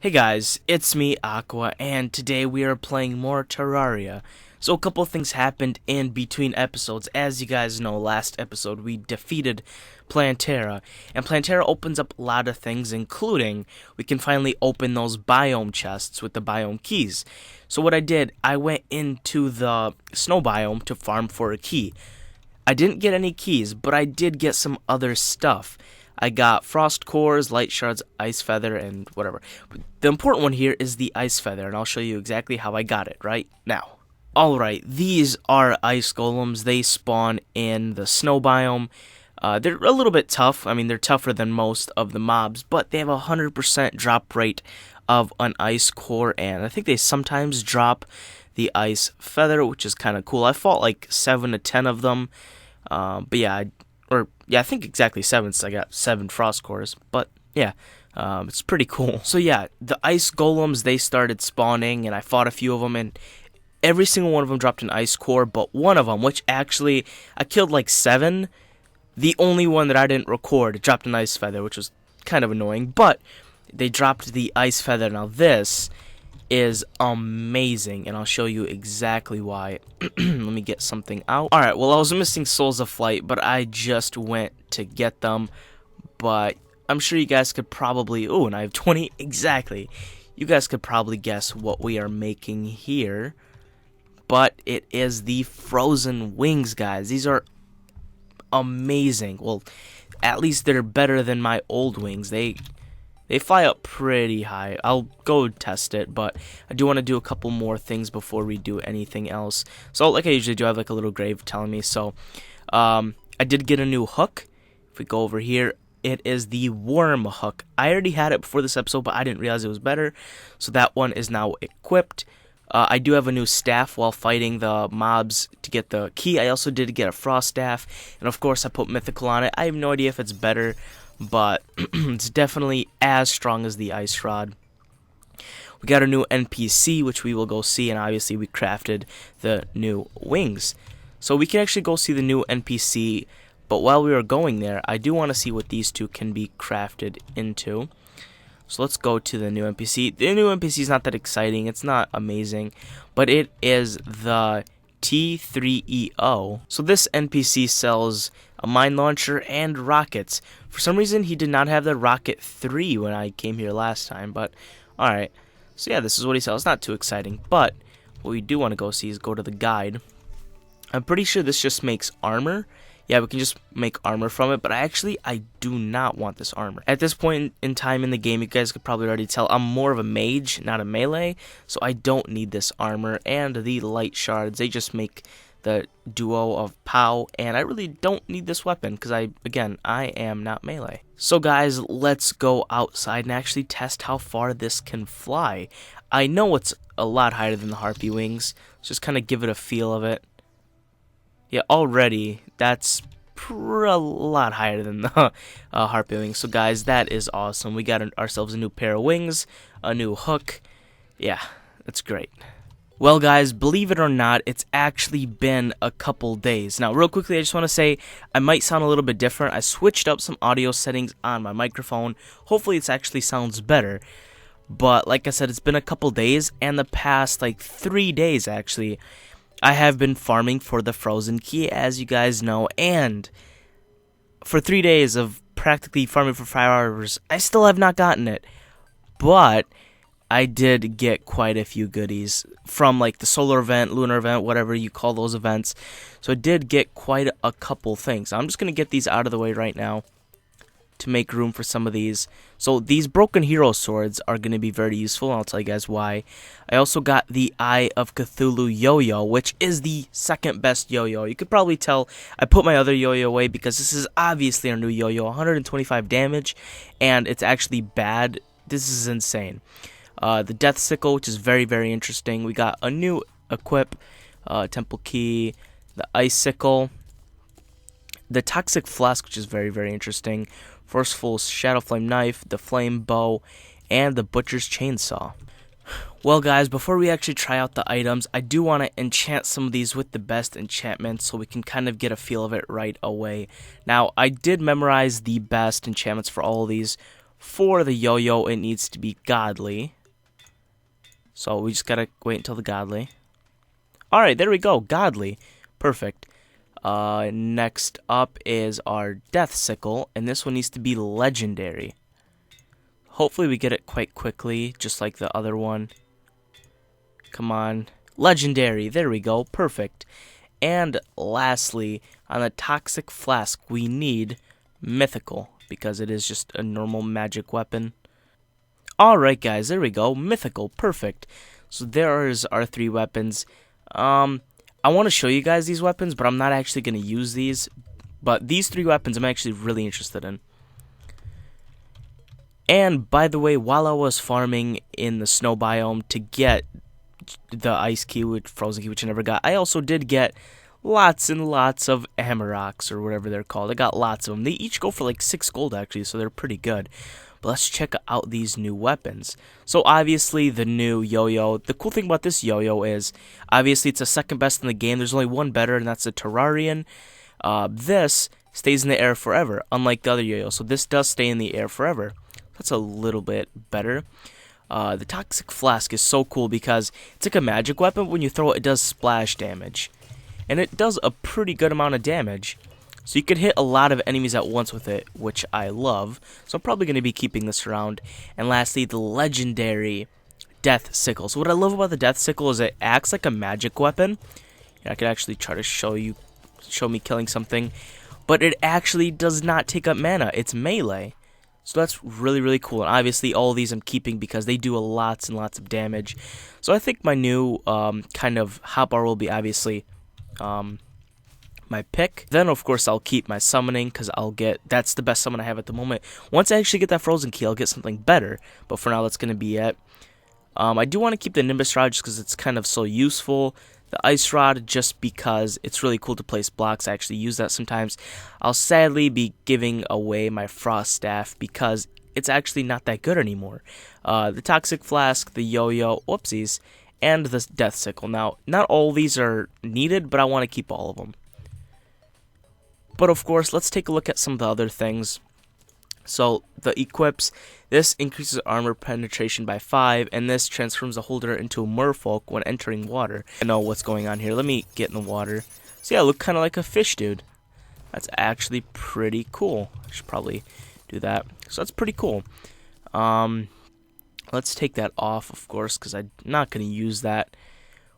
Hey guys, it's me, Aqua, and today we are playing more Terraria. So a couple of things happened in between episodes. As you guys know, last episode we defeated Plantera, and Plantera opens up a lot of things, including we can finally open those biome chests with the biome keys. So what I did, I went into the snow biome to farm for a key. I didn't get any keys, but I did get some other stuff. I got frost cores, light shards, ice feather, and whatever. But the important one here is the ice feather, and I'll show you exactly how I got it right now. Alright, these are ice golems. They spawn in the snow biome. They're a little bit tough. I mean, they're tougher than most of the mobs, but they have a 100% drop rate of an ice core, and I think they sometimes drop the ice feather, which is kind of cool. I fought like 7 to 10 of them, but yeah, I think exactly 7, so I got 7 frost cores, but yeah, it's pretty cool. So yeah, the ice golems, they started spawning, and I fought a few of them, and every single one of them dropped an ice core, but one of them, which actually, I killed like 7, the only one that I didn't record dropped an ice feather, which was kind of annoying, but they dropped the ice feather. Now this is amazing, and I'll show you exactly why. Let me get something out. Alright, well, I was missing Souls of Flight, but I just went to get them, but I'm sure you guys could probably, ooh, and I have 20, exactly. You guys could probably guess what we are making here, but it is the frozen wings, guys. These are amazing. Well, at least they're better than my old wings. They fly up pretty high. I'll go test it, but I do want to do a couple more things before we do anything else. So, like I usually do, I have like a little grave telling me. So, I did get a new hook. If we go over here, it is the worm hook. I already had it before this episode, but I didn't realize it was better. So that one is now equipped. I do have a new staff while fighting the mobs to get the key. I also did get a frost staff, and of course I put mythical on it. I have no idea if it's better, but it's definitely as strong as the ice rod. We got a new NPC, which we will go see, and obviously we crafted the new wings. So we can actually go see the new NPC, but while we are going there, I do want to see what these two can be crafted into. So let's go to the new NPC. The new NPC is not that exciting, it's not amazing, but it is the T3EO. So this NPC sells a mine launcher and rockets. For some reason, he did not have the Rocket 3 when I came here last time, but alright. So yeah, this is what he sells. Not too exciting, but what we do want to go see is go to the guide. I'm pretty sure this just makes armor. Yeah, we can just make armor from it, but I do not want this armor. At this point in time in the game, you guys could probably already tell, I'm more of a mage, not a melee, so I don't need this armor. And the light shards, they just make the duo of POW, and I really don't need this weapon, because I am not melee. So guys, let's go outside and actually test how far this can fly. I know it's a lot higher than the harpy wings, let's just kind of give it a feel of it. Yeah, already, that's a lot higher than the harpy wings. So guys, that is awesome. We got ourselves a new pair of wings, a new hook. Yeah, that's great. Well guys, believe it or not, it's actually been a couple days. Now, real quickly, I just want to say, I might sound a little bit different. I switched up some audio settings on my microphone. Hopefully, it actually sounds better. But, like I said, it's been a couple days, and the past, like, 3 days, actually, I have been farming for the frozen key, as you guys know, and for 3 days of practically farming for 5 hours, I still have not gotten it. But I did get quite a few goodies from like the solar event, lunar event, whatever you call those events. So I did get quite a couple things. I'm just going to get these out of the way right now to make room for some of these. So these broken hero swords are going to be very useful, and I'll tell you guys why. I also got the Eye of Cthulhu yo-yo, which is the second best yo-yo. You could probably tell I put my other yo-yo away because this is obviously our new yo-yo. 125 damage, and it's actually bad. This is insane. The Death Sickle, which is very, very interesting. We got a new equip, Temple Key, the Ice Sickle, the Toxic Flask, which is very, very interesting, Forceful Shadow Flame Knife, the Flame Bow, and the Butcher's Chainsaw. Well guys, before we actually try out the items, I do want to enchant some of these with the best enchantments so we can kind of get a feel of it right away. Now, I did memorize the best enchantments for all of these For the yo-yo, it needs to be godly. So we just gotta wait until the godly. Alright, there we go. Godly. Perfect. Next up is our death sickle, and this one needs to be legendary. Hopefully we get it quite quickly, just like the other one. Come on. Legendary. There we go. Perfect. And lastly, on the toxic flask, we need mythical, because it is just a normal magic weapon. Alright guys, there we go. Mythical. Perfect. So there's our 3 weapons. I want to show you guys these weapons, but I'm not actually going to use these. But these 3 weapons I'm actually really interested in. And by the way, while I was farming in the snow biome to get the ice key, frozen key, which I never got, I also did get lots and lots of Amaroks, or whatever they're called. I got lots of them. They each go for like 6 gold actually, so they're pretty good. But let's check out these new weapons. So obviously the new yo-yo. The cool thing about this yo-yo is obviously it's the second best in the game. There's only one better, and that's the Terrarian. This stays in the air forever, unlike the other yo-yo. So this does stay in the air forever. That's a little bit better. The Toxic Flask is so cool because it's like a magic weapon. When you throw it, it does splash damage. And it does a pretty good amount of damage. So you could hit a lot of enemies at once with it, which I love. So I'm probably going to be keeping this around. And lastly, the legendary Death Sickle. So what I love about the Death Sickle is it acts like a magic weapon. I could actually try to show me killing something. But it actually does not take up mana. It's melee. So that's really, really cool. And obviously all of these I'm keeping because they do lots and lots of damage. So I think my new kind of hotbar will be obviously my pick. Then of course I'll keep my summoning because that's the best summon I have at the moment. Once I actually get that frozen key, I'll get something better. But for now that's going to be it. I do want to keep the Nimbus Rod just because it's kind of so useful. The Ice Rod just because it's really cool to place blocks. I actually use that sometimes. I'll sadly be giving away my Frost Staff because it's actually not that good anymore. The Toxic Flask, the Yo-Yo, whoopsies, and the Death Sickle. Now, not all these are needed, but I want to keep all of them. But of course, let's take a look at some of the other things. So, the equips, this increases armor penetration by 5, and this transforms the holder into a merfolk when entering water. I know what's going on here. Let me get in the water. So yeah, I look kind of like a fish dude. That's actually pretty cool. I should probably do that. So that's pretty cool. Let's take that off, of course, because I'm not going to use that.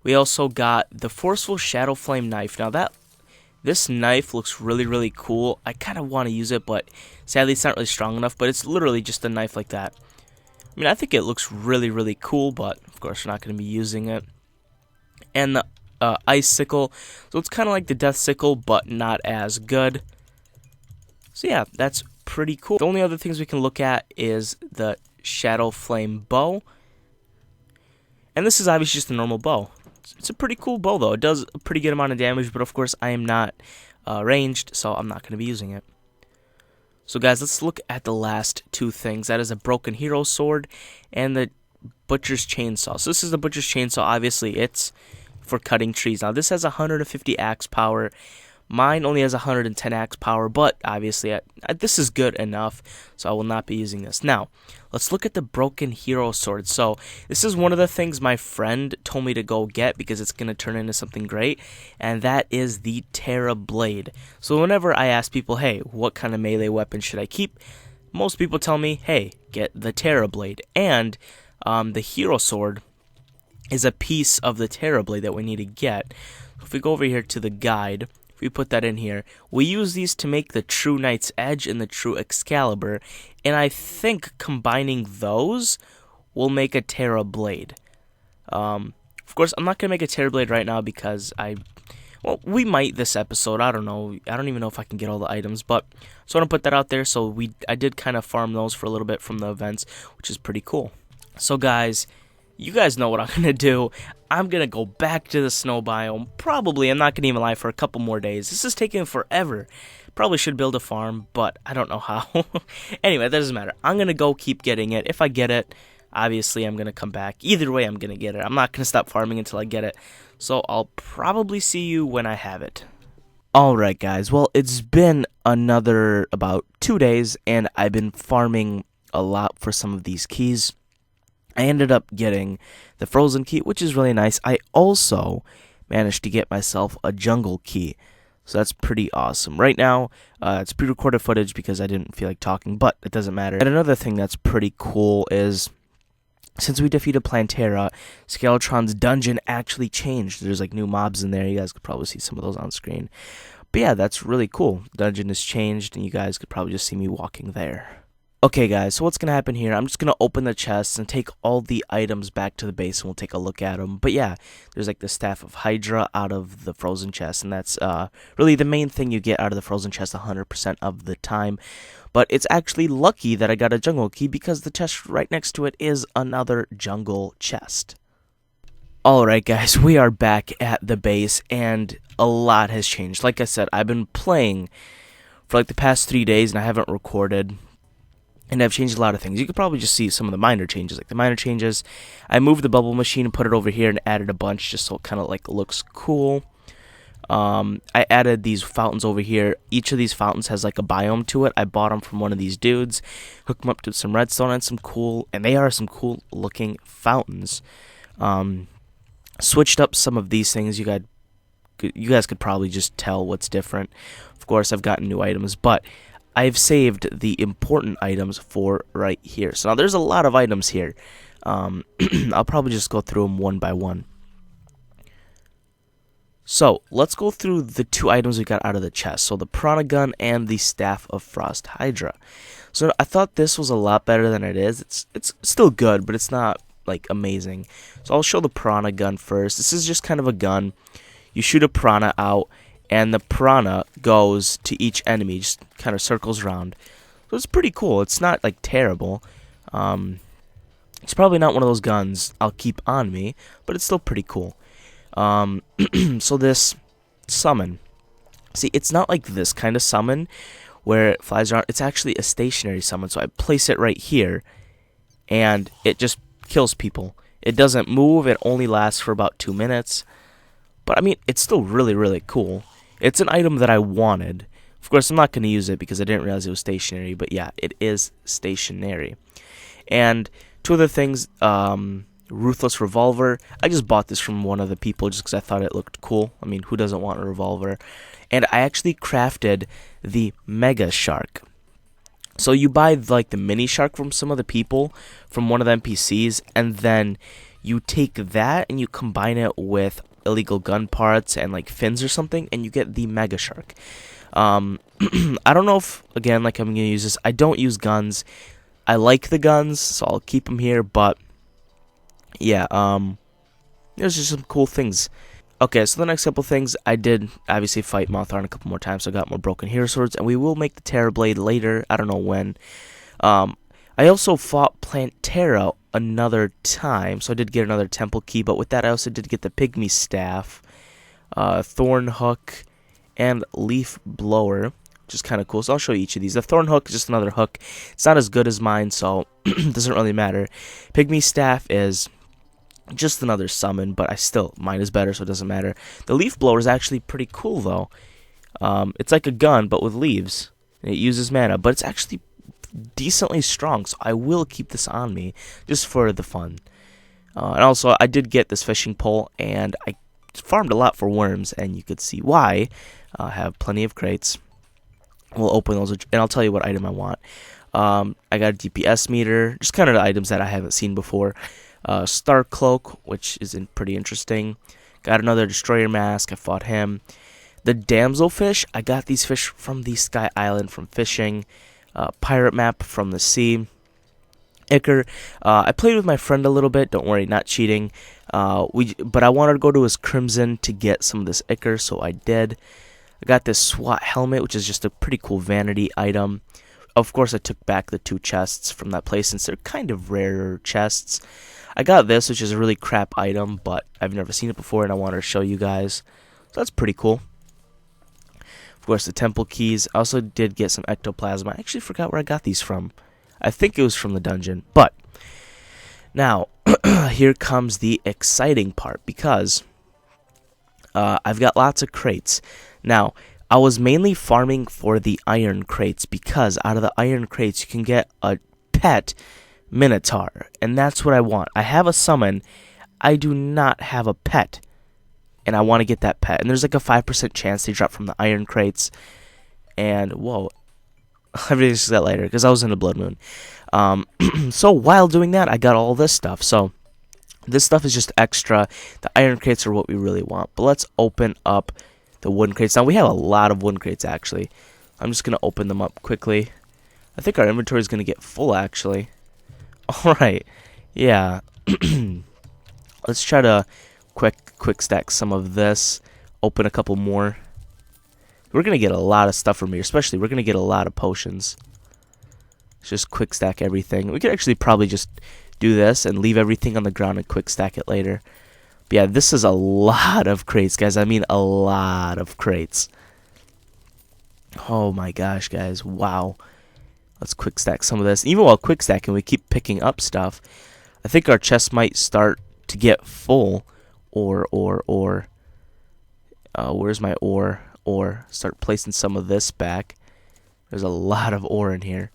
We also got the Forceful Shadow Flame Knife. Now this knife looks really, really cool. I kind of want to use it, but sadly it's not really strong enough. But it's literally just a knife like that. I mean, I think it looks really, really cool, but of course we're not going to be using it. And the Ice Sickle. So it's kind of like the Death Sickle, but not as good. So yeah, that's pretty cool. The only other things we can look at is the Shadow Flame Bow. And this is obviously just a normal bow. It's a pretty cool bow, though. It does a pretty good amount of damage, but of course I am not ranged, so I'm not going to be using it. So guys, let's look at the last 2 things. That is a Broken Hero Sword and the Butcher's Chainsaw. So this is the Butcher's Chainsaw. Obviously, it's for cutting trees. Now, this has 150 axe power. Mine only has 110 axe power, but obviously this is good enough, so I will not be using this. Now, let's look at the Broken Hero Sword. So, this is one of the things my friend told me to go get because it's going to turn into something great, and that is the Terra Blade. So, whenever I ask people, hey, what kind of melee weapon should I keep? Most people tell me, hey, get the Terra Blade. And the Hero Sword is a piece of the Terra Blade that we need to get. If we go over here to the guide, we put that in here. We use these to make the True Knight's Edge and the True Excalibur, and I think combining those will make a Terra Blade. Of course, I'm not going to make a Terra Blade right now because we might this episode. I don't know. I don't even know if I can get all the items, but so I want to put that out there. So I did kind of farm those for a little bit from the events, which is pretty cool. So guys, you guys know what I'm going to do. I'm going to go back to the snow biome. Probably, I'm not going to even lie, for a couple more days. This is taking forever. Probably should build a farm, but I don't know how. Anyway, that doesn't matter. I'm going to go keep getting it. If I get it, obviously I'm going to come back. Either way, I'm going to get it. I'm not going to stop farming until I get it. So I'll probably see you when I have it. Alright guys, well, it's been another about 2 days, and I've been farming a lot for some of these keys. I ended up getting the frozen key, which is really nice. I also managed to get myself a jungle key, so that's pretty awesome. Right now, it's pre-recorded footage because I didn't feel like talking, but it doesn't matter. And another thing that's pretty cool is, since we defeated Plantera, Skeletron's dungeon actually changed. There's like new mobs in there. You guys could probably see some of those on screen. But yeah, that's really cool. The dungeon has changed, and you guys could probably just see me walking there. Okay guys, so what's going to happen here, I'm just going to open the chests and take all the items back to the base and we'll take a look at them. But yeah, there's like the Staff of Hydra out of the frozen chest, and that's really the main thing you get out of the frozen chest 100% of the time. But it's actually lucky that I got a jungle key because the chest right next to it is another jungle chest. Alright guys, we are back at the base and a lot has changed. Like I said, I've been playing for like the past 3 days and I haven't recorded. And I've changed a lot of things. You could probably just see some of the minor changes. Like the minor changes, I moved the bubble machine and put it over here and added a bunch just so it kind of like looks cool. I added these fountains over here. Each of these fountains has like a biome to it. I bought them from one of these dudes, hooked them up to some redstone and they are some cool looking fountains. Switched up some of these things. You guys could probably just tell what's different. Of course, I've gotten new items, but I've saved the important items for right here. So now there's a lot of items here. I'll probably just go through them one by one. So let's go through the 2 items we got out of the chest. So the Piranha Gun and the Staff of Frost Hydra. So I thought this was a lot better than it is. It's still good, but it's not like amazing. So I'll show the Piranha Gun first. This is just kind of a gun. You shoot a piranha out, and the piranha goes to each enemy, just kind of circles around. So it's pretty cool. It's not like terrible. It's probably not one of those guns I'll keep on me, but it's still pretty cool. So this summon, see, it's not like this kind of summon where it flies around. It's actually a stationary summon. So I place it right here, and it just kills people. It doesn't move. It only lasts for about 2 minutes. But I mean, it's still really, really cool. It's an item that I wanted. Of course, I'm not going to use it because I didn't realize it was stationary. But yeah, it is stationary. And 2 other things, Ruthless Revolver. I just bought this from one of the people just because I thought it looked cool. I mean, who doesn't want a revolver? And I actually crafted the Mega Shark. So you buy like the mini shark from some of the people, from one of the NPCs, and then you take that and you combine it with illegal gun parts and like fins or something, and you get the Mega Shark. I don't know if, again, like I'm going to use this. I don't use guns. I like the guns, so I'll keep them here, but yeah, there's just some cool things. Okay, so the next couple things, I did obviously fight Mothron a couple more times, so I got more Broken Hero Swords, and we will make the Terra Blade later. I don't know when. I also fought Plantera another time, so I did get another temple key, but with that I also did get the Pygmy Staff, Thorn Hook, and Leaf Blower, which is kind of cool. So I'll show you each of these. The Thorn Hook is just another hook. It's not as good as mine, so it doesn't really matter. Pygmy Staff is just another summon, but mine is better, so it doesn't matter. The Leaf Blower is actually pretty cool, though. It's like a gun, but with leaves. It uses mana, but it's actually decently strong, so I will keep this on me just for the fun. And also, I did get this fishing pole, and I farmed a lot for worms, and you could see why. I have plenty of crates. We'll open those, and I'll tell you what item I want. I got a DPS meter, just kind of the items that I haven't seen before. Star Cloak, which is pretty interesting. Got another Destroyer Mask, I fought him. The Damselfish, I got these fish from the Sky Island from fishing. Pirate Map from the sea. Ichor, I played with my friend a little bit, don't worry, not cheating. But I wanted to go to his Crimson to get some of this Ichor, so I did. I got this SWAT helmet, which is just a pretty cool vanity item. Of course, I took back the 2 chests from that place since they're kind of rarer chests. I got this, which is a really crap item, but I've never seen it before, and I wanted to show you guys. So that's pretty cool. Of course, the temple keys. I also did get some ectoplasm. I actually forgot where I got these from. I think it was from the dungeon. But now, here comes the exciting part, because I've got lots of crates. Now, I was mainly farming for the iron crates, because out of the iron crates, you can get a pet Minotaur, and that's what I want. I have a summon. I do not have a pet, and I want to get that pet. And there's like a 5% chance they drop from the iron crates. And whoa, everything's got later because I was in a blood moon. So while doing that, I got all this stuff. So this stuff is just extra. The iron crates are what we really want. But let's open up the wooden crates. Now we have a lot of wooden crates actually. I'm just gonna open them up quickly. I think our inventory is gonna get full actually. All right, yeah. Let's try to quick stack some of this. Open a couple more. We're going to get a lot of stuff from here. Especially, we're going to get a lot of potions. Let's just quick stack everything. We could actually probably just do this and leave everything on the ground and quick stack it later. But yeah, this is a lot of crates, guys. I mean, a lot of crates. Oh my gosh, guys. Wow. Let's quick stack some of this. Even while quick stacking, we keep picking up stuff. I think our chest might start to get full. Where's my ore? Ore. Start placing some of this back. There's a lot of ore in here.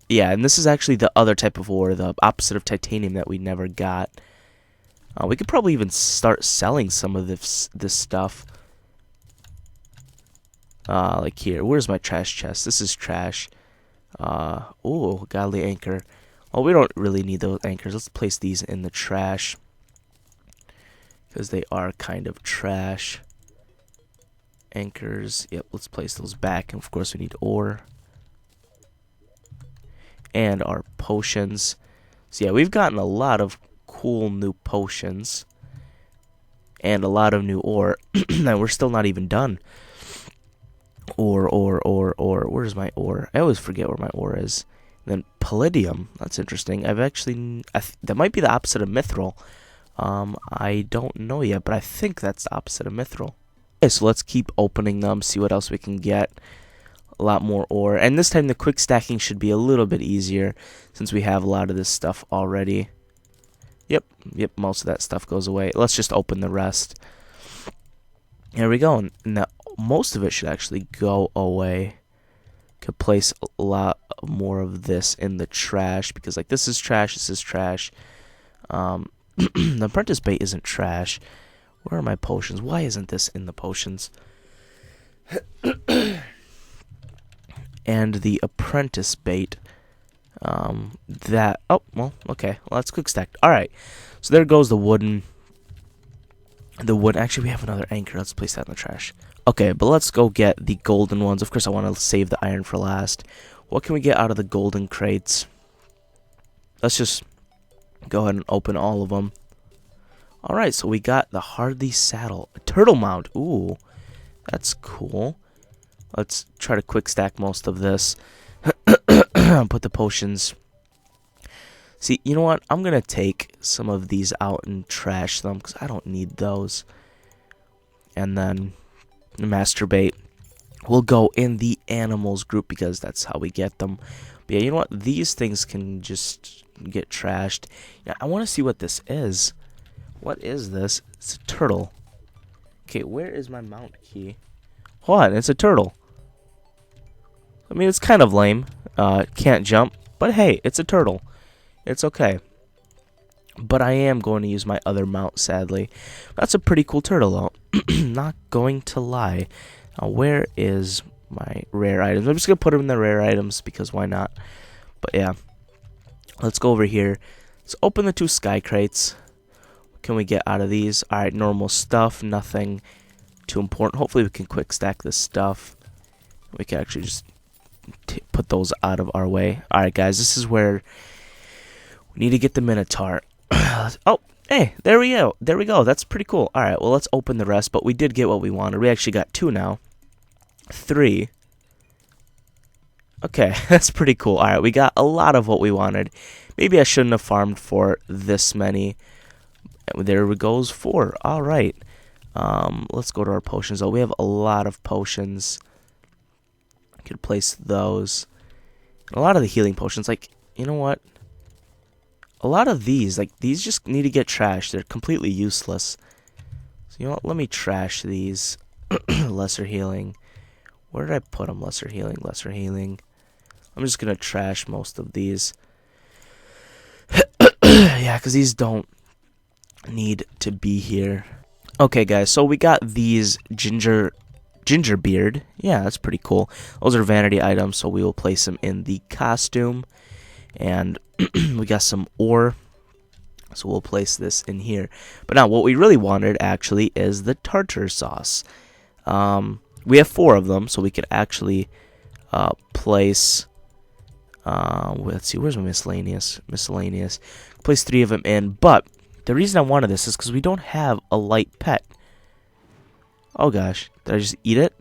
Yeah, and this is actually the other type of ore, the opposite of titanium that we never got. We could probably even start selling some of this stuff. Like here. Where's my trash chest? This is trash. Oh, godly anchor. Well, we don't really need those anchors. Let's place these in the trash. Because they are kind of trash. Anchors. Yep, let's place those back. And of course we need ore. And our potions. So yeah, we've gotten a lot of cool new potions. And a lot of new ore. And we're still not even done. Ore. Where's my ore? I always forget where my ore is. And then palladium. That's interesting. That might be the opposite of mithril. I don't know yet, but I think that's the opposite of mithril. Okay, so let's keep opening them, see what else we can get. A lot more ore. And this time the quick stacking should be a little bit easier since we have a lot of this stuff already. Yep, most of that stuff goes away. Let's just open the rest. Here we go. And now most of it should actually go away. Could place a lot more of this in the trash because like this is trash, this is trash. The apprentice bait isn't trash. Where are my potions? Why isn't this in the potions? And the apprentice bait. Oh, well, okay. Well, that's quick stacked. Alright. So there goes the wooden. Actually, we have another anchor. Let's place that in the trash. Okay, but let's go get the golden ones. Of course, I want to save the iron for last. What can we get out of the golden crates? Let's just go ahead and open all of them. Alright, so we got the Hardly Saddle. A turtle mount. Ooh, that's cool. Let's try to quick stack most of this. Put the potions. See, you know what? I'm going to take some of these out and trash them because I don't need those. And then the masturbate will go in the animals group because that's how we get them. But yeah, you know what? These things can just get trashed. Yeah, I want to see what this is. What is this? It's a turtle. Okay, where is my mount key? What? It's a turtle. I mean, it's kind of lame. Can't jump. But hey, it's a turtle. It's okay. But I am going to use my other mount, sadly. That's a pretty cool turtle, though. Not going to lie. Now, where is my rare items? I'm just going to put them in the rare items because why not? But yeah. Let's go over here. Let's open the 2 sky crates. What can we get out of these? Alright, normal stuff. Nothing too important. Hopefully we can quick stack this stuff. We can actually just put those out of our way. Alright, guys. This is where we need to get the Minotaur. Oh, hey, there we go. There we go. That's pretty cool. Alright, well, let's open the rest. But we did get what we wanted. We actually got 2 now. 3. Okay, that's pretty cool. Alright, we got a lot of what we wanted. Maybe I shouldn't have farmed for this many. There we goes 4. Alright. Let's go to our potions. Oh, we have a lot of potions. Could place those. A lot of the healing potions. Like, you know what? A lot of these, like, these just need to get trashed. They're completely useless. So, you know what? Let me trash these. Lesser healing. Where did I put them? Lesser healing, lesser healing. I'm just gonna trash most of these. Yeah, because these don't need to be here. Okay, guys, so we got these ginger beard. Yeah, that's pretty cool. Those are vanity items, so we will place them in the costume. And we got some ore, so we'll place this in here. But now, what we really wanted, actually, is the tartar sauce. We have 4 of them, so we could actually place... let's see, where's my miscellaneous? Place 3 of them in, but the reason I wanted this is because we don't have a light pet. Oh gosh, did I just eat it?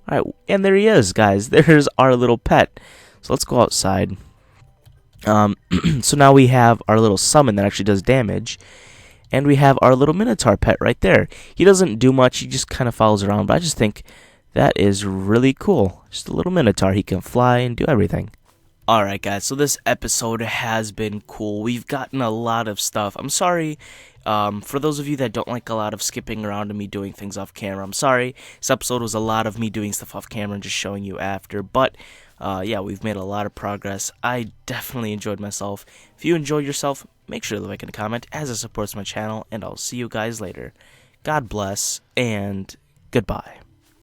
Alright, and there he is, guys. There's our little pet. So let's go outside. So now we have our little summon that actually does damage. And we have our little Minotaur pet right there. He doesn't do much, he just kind of follows around, but I just think that is really cool. Just a little Minotaur, he can fly and do everything. Alright guys, so this episode has been cool. We've gotten a lot of stuff. I'm sorry, for those of you that don't like a lot of skipping around and me doing things off camera, I'm sorry. This episode was a lot of me doing stuff off camera and just showing you after, but yeah, we've made a lot of progress. I definitely enjoyed myself. If you enjoyed yourself, make sure to like and comment, as it supports my channel, and I'll see you guys later. God bless, and goodbye.